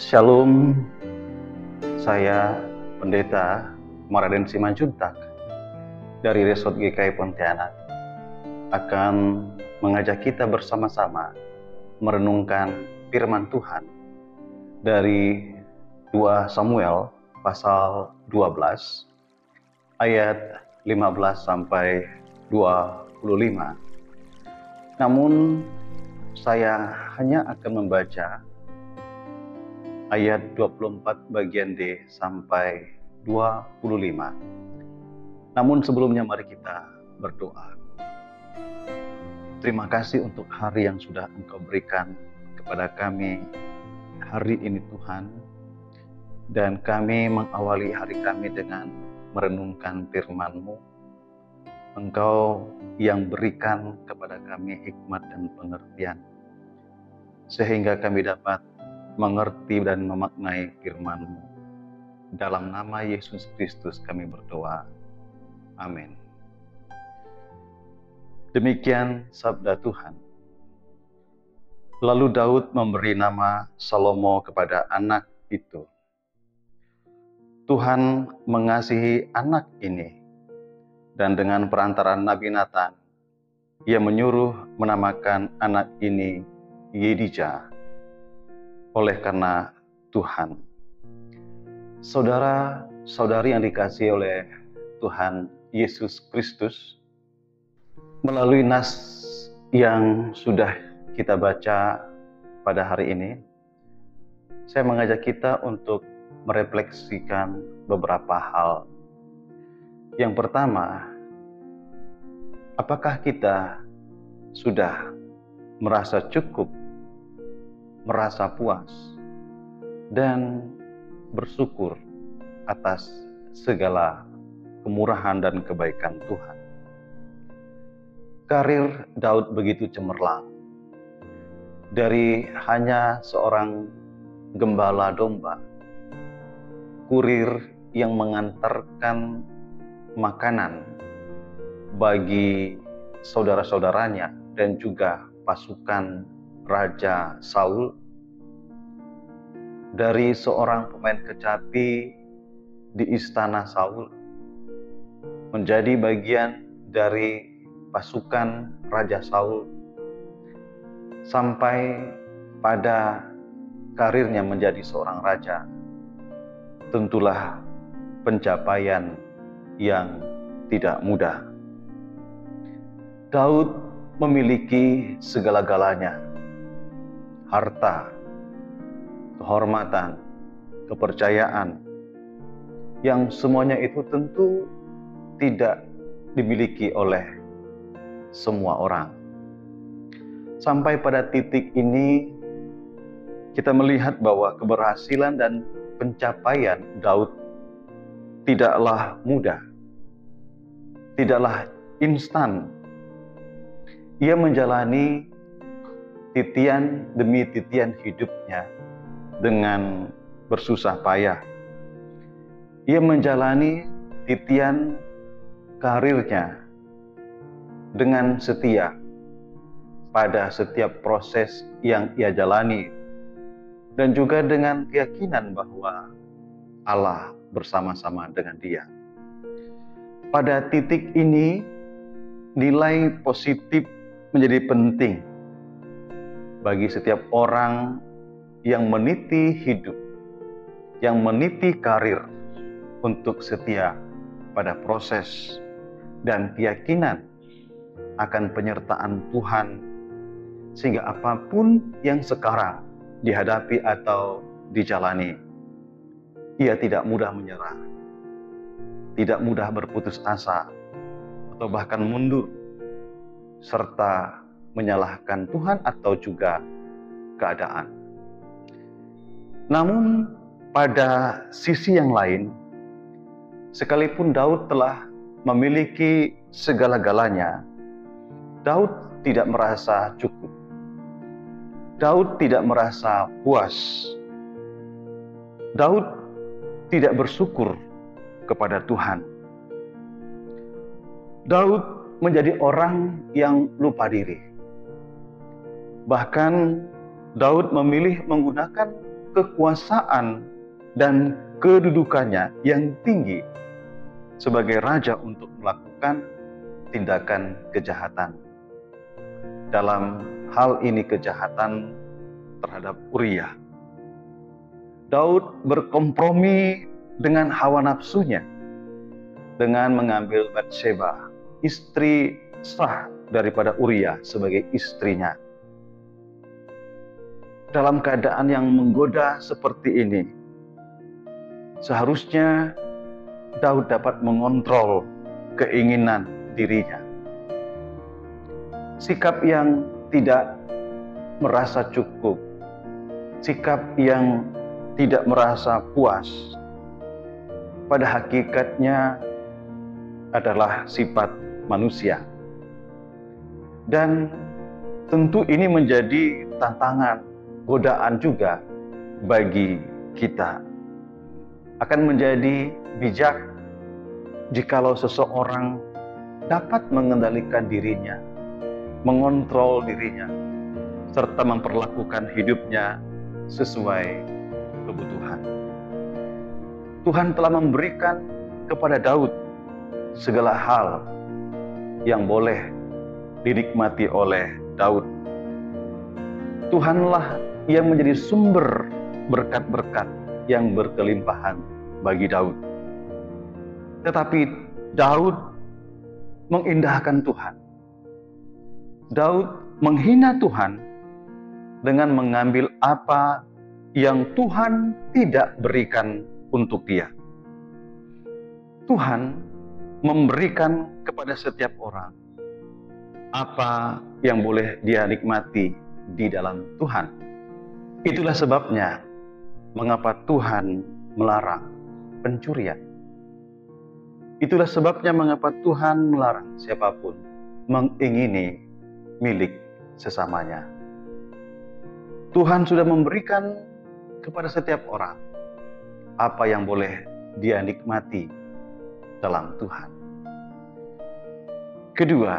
Shalom, saya Pendeta Maraden Simanjuntak dari Resort GKI Pontianak akan mengajak kita bersama-sama merenungkan firman Tuhan dari 2 Samuel pasal 12 ayat 15 sampai 25. Namun saya hanya akan membaca ayat 24 bagian D sampai 25. Namun sebelumnya mari kita berdoa. Terima kasih untuk hari yang sudah Engkau berikan kepada kami hari ini Tuhan. Dan kami mengawali hari kami dengan merenungkan firman-Mu. Engkau yang berikan kepada kami hikmat dan pengertian, sehingga kami dapat mengerti dan memaknai firman-Mu. Dalam nama Yesus Kristus kami berdoa. Amin. Demikian sabda Tuhan. Lalu Daud memberi nama Salomo kepada anak itu. Tuhan mengasihi anak ini, dan dengan perantaraan Nabi Nathan, ia menyuruh menamakan anak ini Yedijah, oleh karena Tuhan. Saudara-saudari yang dikasihi oleh Tuhan Yesus Kristus, melalui nas yang sudah kita baca pada hari ini, saya mengajak kita untuk merefleksikan beberapa hal. Yang pertama, apakah kita sudah merasa cukup, merasa puas, dan bersyukur atas segala kemurahan dan kebaikan Tuhan? Karir Daud begitu cemerlang. Dari hanya seorang gembala domba, kurir yang mengantarkan makanan bagi saudara-saudaranya dan juga pasukan Raja Saul, dari seorang pemain kecapi di istana Saul menjadi bagian dari pasukan Raja Saul, sampai pada karirnya menjadi seorang raja. Tentulah pencapaian yang tidak mudah. Daud memiliki segala-galanya, harta, kehormatan, kepercayaan, yang semuanya itu tentu tidak dimiliki oleh semua orang. Sampai pada titik ini, kita melihat bahwa keberhasilan dan pencapaian Daud tidaklah mudah, tidaklah instan. Ia menjalani titian demi titian hidupnya dengan bersusah payah. Ia menjalani titian karirnya dengan setia pada setiap proses yang ia jalani, dan juga dengan keyakinan bahwa Allah bersama-sama dengan dia. Pada titik ini, nilai positif menjadi penting bagi setiap orang yang meniti hidup, yang meniti karir, untuk setia pada proses dan keyakinan akan penyertaan Tuhan, sehingga apapun yang sekarang dihadapi atau dijalani, ia tidak mudah menyerah, tidak mudah berputus asa, atau bahkan mundur, serta menyalahkan Tuhan atau juga keadaan. Namun pada sisi yang lain, sekalipun Daud telah memiliki segala-galanya, Daud tidak merasa cukup. Daud tidak merasa puas. Daud tidak bersyukur kepada Tuhan. Daud menjadi orang yang lupa diri. Bahkan Daud memilih menggunakan kekuasaan dan kedudukannya yang tinggi sebagai raja untuk melakukan tindakan kejahatan. Dalam hal ini kejahatan terhadap Uria. Daud berkompromi dengan hawa nafsunya dengan mengambil Batseba, istri sah daripada Uria, sebagai istrinya. Dalam keadaan yang menggoda seperti ini, seharusnya Daud dapat mengontrol keinginan dirinya. Sikap yang tidak merasa cukup, sikap yang tidak merasa puas, pada hakikatnya adalah sifat manusia. Dan tentu ini menjadi tantangan, godaan juga bagi kita. Akan menjadi bijak jikalau seseorang dapat mengendalikan dirinya, mengontrol dirinya, serta memperlakukan hidupnya sesuai kebutuhan. Tuhan telah memberikan kepada Daud segala hal yang boleh dinikmati oleh Daud. Tuhanlah yang menjadi sumber berkat-berkat yang berkelimpahan bagi Daud. Tetapi Daud mengindahkan Tuhan. Daud menghina Tuhan dengan mengambil apa yang Tuhan tidak berikan untuk dia. Tuhan memberikan kepada setiap orang apa yang boleh dia nikmati di dalam Tuhan. Itulah sebabnya mengapa Tuhan melarang pencurian. Itulah sebabnya mengapa Tuhan melarang siapapun mengingini milik sesamanya. Tuhan sudah memberikan kepada setiap orang apa yang boleh dia nikmati dalam Tuhan. Kedua,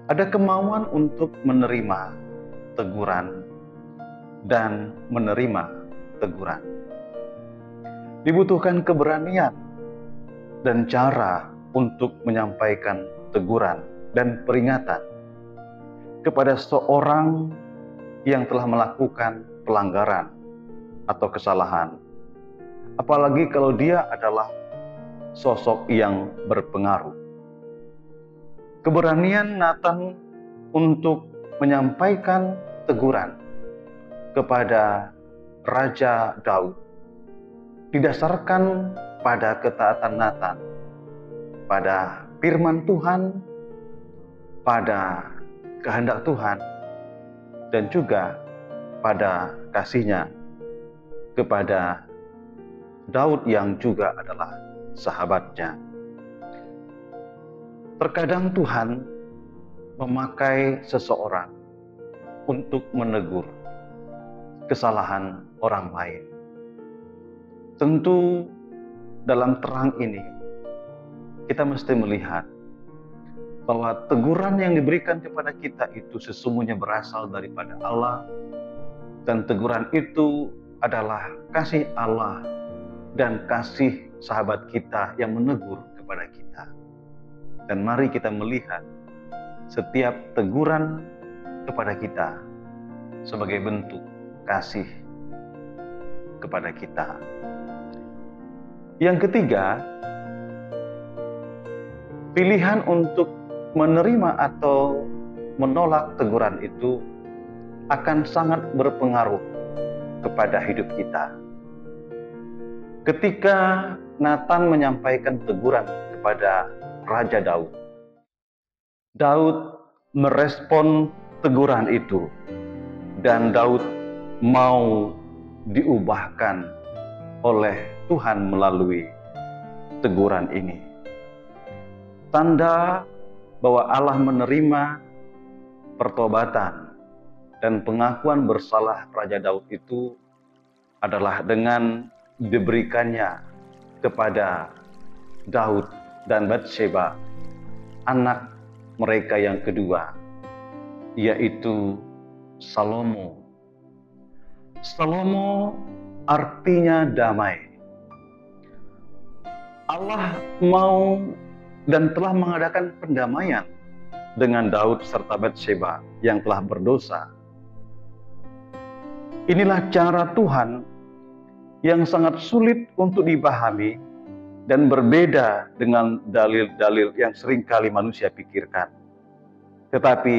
ada kemauan untuk menerima teguran dan menerima teguran. Dibutuhkan keberanian dan cara untuk menyampaikan teguran dan peringatan kepada seorang yang telah melakukan pelanggaran atau kesalahan. Apalagi kalau dia adalah sosok yang berpengaruh. Keberanian Nathan untuk menyampaikan teguran kepada Raja Daud didasarkan pada ketaatan Nathan, pada firman Tuhan, pada kehendak Tuhan, dan juga pada kasihnya kepada Daud yang juga adalah sahabatnya. Terkadang Tuhan memakai seseorang untuk menegur kesalahan orang lain. Tentu dalam terang ini kita mesti melihat bahwa teguran yang diberikan kepada kita itu sesungguhnya berasal daripada Allah, dan teguran itu adalah kasih Allah dan kasih sahabat kita yang menegur kepada kita. Dan mari kita melihat setiap teguran kepada kita sebagai bentuk kasih kepada kita. Yang ketiga, pilihan untuk menerima atau menolak teguran itu akan sangat berpengaruh kepada hidup kita. Ketika Nathan menyampaikan teguran kepada Raja Daud, Daud merespon teguran itu, dan Daud mau diubahkan oleh Tuhan melalui teguran ini. Tanda bahwa Allah menerima pertobatan dan pengakuan bersalah Raja Daud itu adalah dengan diberikannya kepada Daud dan Batseba anak mereka yang kedua, yaitu Salomo. Salomo artinya damai. Allah mau dan telah mengadakan pendamaian dengan Daud serta Batsheba yang telah berdosa. Inilah cara Tuhan yang sangat sulit untuk dipahami dan berbeda dengan dalil-dalil yang seringkali manusia pikirkan. Tetapi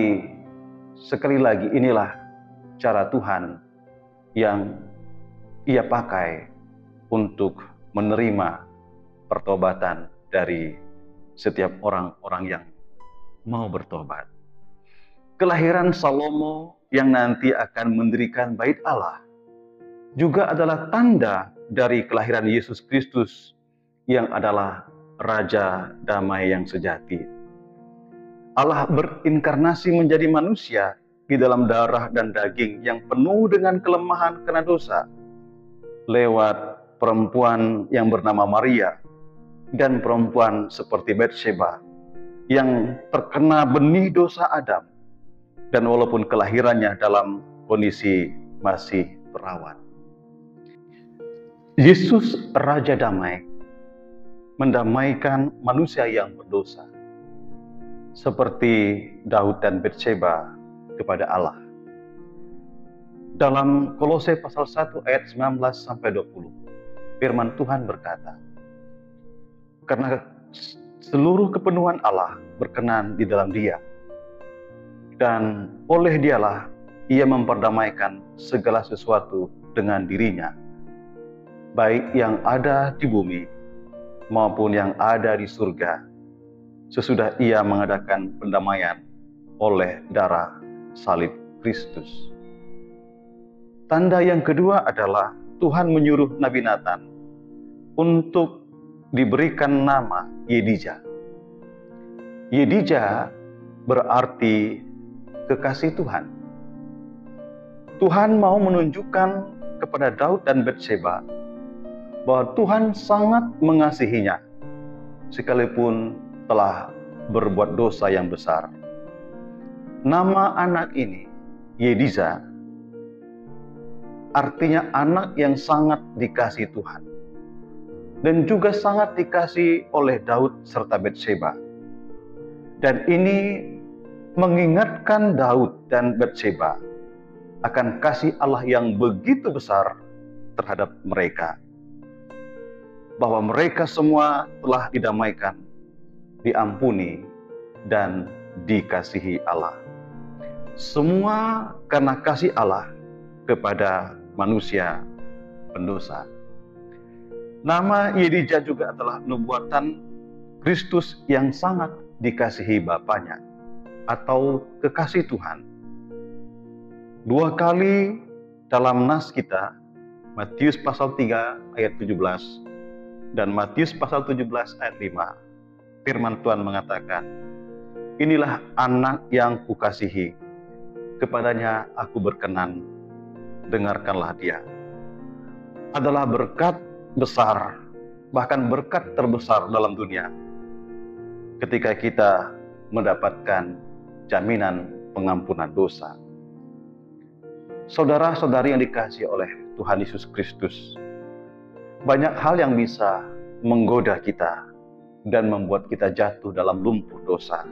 sekali lagi, inilah cara Tuhan yang Ia pakai untuk menerima pertobatan dari setiap orang-orang yang mau bertobat. Kelahiran Salomo yang nanti akan mendirikan bait Allah juga adalah tanda dari kelahiran Yesus Kristus yang adalah Raja Damai yang sejati. Allah berinkarnasi menjadi manusia di dalam darah dan daging yang penuh dengan kelemahan karena dosa, lewat perempuan yang bernama Maria dan perempuan seperti Batsheba yang terkena benih dosa Adam, dan walaupun kelahirannya dalam kondisi masih perawan. Yesus Raja Damai mendamaikan manusia yang berdosa, seperti Daud dan Batsheba kepada Allah. Dalam Kolose pasal 1 ayat 19-20, firman Tuhan berkata, "Karena seluruh kepenuhan Allah berkenan di dalam Dia, dan oleh Dialah Ia memperdamaikan segala sesuatu dengan dirinya, baik yang ada di bumi maupun yang ada di surga, sesudah Ia mengadakan pendamaian oleh darah salib Kristus." Tanda yang kedua adalah Tuhan menyuruh Nabi Nathan untuk diberikan nama Yedija. Yedija berarti kekasih Tuhan. Tuhan mau menunjukkan kepada Daud dan Batsheba bahwa Tuhan sangat mengasihinya, sekalipun telah berbuat dosa yang besar. Nama anak ini, Yedija, artinya anak yang sangat dikasih Tuhan, dan juga sangat dikasih oleh Daud serta Batsheba. Dan ini mengingatkan Daud dan Batsheba akan kasih Allah yang begitu besar terhadap mereka, bahwa mereka semua telah didamaikan, diampuni, dan dikasihi Allah. Semua karena kasih Allah kepada manusia pendosa. Nama Yedija juga adalah nubuatan Kristus yang sangat dikasihi Bapaknya, atau kekasih Tuhan. 2 kali dalam nas kita, Matius pasal 3 ayat 17 dan Matius pasal 17 ayat 5, firman Tuhan mengatakan, "Inilah anak yang kukasihi, kepadanya aku berkenan, dengarkanlah dia." Adalah berkat besar, bahkan berkat terbesar dalam dunia, ketika kita mendapatkan jaminan pengampunan dosa. Saudara-saudari yang dikasihi oleh Tuhan Yesus Kristus, banyak hal yang bisa menggoda kita dan membuat kita jatuh dalam lumpur dosa.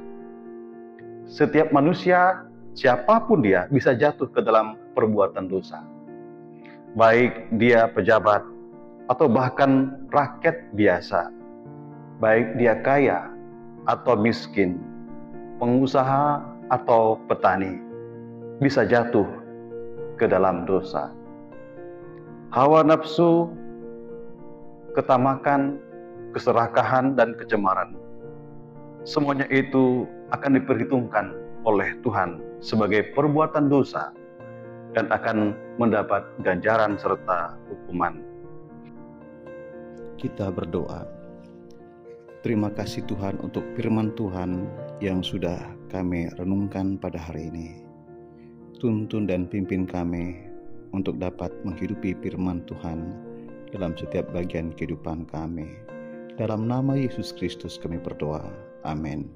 Setiap manusia, siapapun dia, bisa jatuh ke dalam perbuatan dosa. Baik dia pejabat atau bahkan rakyat biasa, baik dia kaya atau miskin, pengusaha atau petani, bisa jatuh ke dalam dosa. Hawa nafsu, ketamakan, keserakahan, dan kecemaran, semuanya itu akan diperhitungkan oleh Tuhan sebagai perbuatan dosa dan akan mendapat ganjaran serta hukuman. Kita berdoa. Terima kasih Tuhan untuk firman Tuhan yang sudah kami renungkan pada hari ini. Tuntun dan pimpin kami untuk dapat menghidupi firman Tuhan dalam setiap bagian kehidupan kami. Dalam nama Yesus Kristus kami berdoa. Amin.